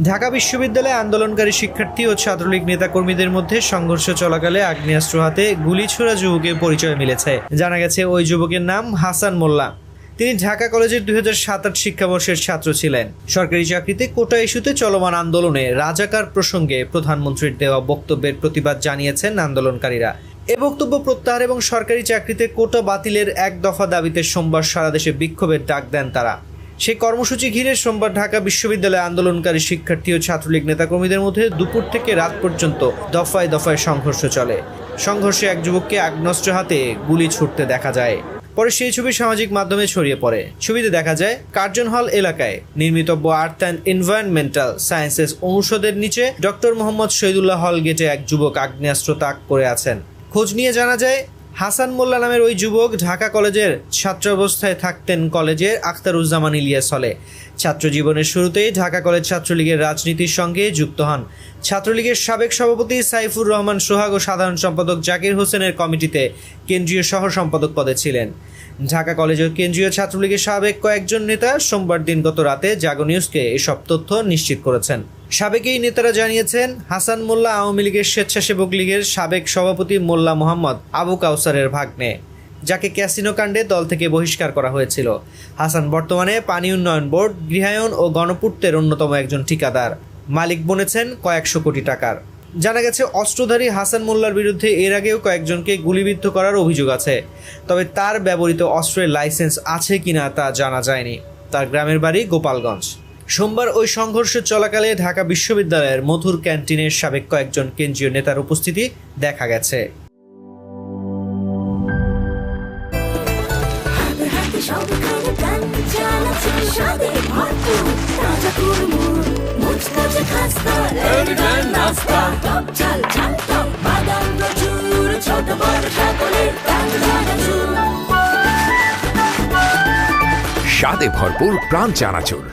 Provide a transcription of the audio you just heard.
ঢাকা বিশ্ববিদ্যালয়ে আন্দোলনকারী শিক্ষার্থী ও ছাত্রলীগ নেতাকর্মীদের মধ্যে সংঘর্ষ চলাকালে আগ্নেয়াস্ত্র হাতে গুলি ছোড়া যুবকের পরিচয় মিলেছে। জানা গেছে ওই যুবকের নাম হাসান মোল্লা। তিনি ঢাকা কলেজের 2007-08 শিক্ষাবর্ষের ছাত্র ছিলেন। সরকারি চাকরিতে কোটা ইস্যুতে চলমান আন্দোলনে রাজাকার প্রসঙ্গে প্রধানমন্ত্রীর দেওয়া বক্তব্যের প্রতিবাদ জানিয়েছেন আন্দোলনকারীরা। এ বক্তব্য প্রত্যাহার এবং সরকারি চাকরিতে কোটা বাতিলের এক দফা দাবিতে সোমবার সারা দেশে বিক্ষোভের ডাক দেন তারা। সেই কর্মসূচি ঘিরে সোমবার ঢাকা বিশ্ববিদ্যালয়ে আন্দোলনকারী শিক্ষার্থী ও ছাত্রলীগ নেতাকর্মীদের মধ্যে দুপুর থেকে রাত পর্যন্ত দফায় দফায় সংঘর্ষ চলে। সংঘর্ষে এক যুবককে আগ্নেয়াস্ত্র হাতে গুলি ছুটতে দেখা যায়। পরে সেই ছবি সামাজিক মাধ্যমে ছড়িয়ে পড়ে। ছবিতে দেখা যায় কার্জন হল এলাকায় নির্মিতব্য আর্থ অ্যান্ড এনভায়রনমেন্টাল সায়েন্সেস অনুষদের নিচে ডক্টর মোহাম্মদ শহীদুল্লাহ হল গেটে এক যুবক আগ্নেয়াস্ত্র তাক করে আছেন। খোঁজ নিয়ে জানা যায় হাসান মোল্লা নামের ওই যুবক ঢাকা কলেজের ছাত্রাবস্থায় থাকতেন কলেজের আখতারুজ্জামান ইলিয়াস হলে। ছাত্র জীবনের শুরুতেই ঢাকা কলেজ ছাত্রলীগের রাজনীতির সঙ্গে যুক্ত হন। ছাত্রলীগের সাবেক সভাপতি সাইফুর রহমান সোহাগ ও সাধারণ সম্পাদক জাকির হোসেনের কমিটিতে কেন্দ্রীয় সহ সম্পাদক পদে ছিলেন। ঢাকা কলেজের কেন্দ্রীয় ছাত্রলীগের সাবেক কয়েকজন নেতা সোমবার দিন গত রাতে জাগো নিউজকে এসব তথ্য নিশ্চিত করেছেন। সাবেক এই নেতারা জানিয়েছেন হাসান মোল্লা আওয়ামী লীগের স্বেচ্ছাসেবক লীগের সাবেক সভাপতি মোল্লা মোহাম্মদ আবু কাউসারের ভাগ্নে, যাকে ক্যাসিনো কাণ্ডে দল থেকে বহিষ্কার করা হয়েছিল। হাসান বর্তমানে পানি উন্নয়ন বোর্ড, গৃহায়ন ও গণপূর্তের অন্যতম একজন ঠিকাদার, মালিক বনেছেন কয়েকশো কোটি টাকার। জানা গেছে অস্ত্রধারী হাসান মোল্লার বিরুদ্ধে এর আগেও কয়েকজনকে গুলিবিদ্ধ করার অভিযোগ আছে। তবে তার ব্যবহৃত অস্ত্রের লাইসেন্স আছে কিনা তা জানা যায়নি। তার গ্রামের বাড়ি গোপালগঞ্জ। সোমবার ওই সংঘর্ষ চলাকালে ঢাকা বিশ্ববিদ্যালয়ের মধুর ক্যান্টিনের সাবেক কয়েকজন কেন্দ্রীয় নেতার উপস্থিতি দেখা গেছে। স্বাদে ভরপুর প্রাণ চানাচুর।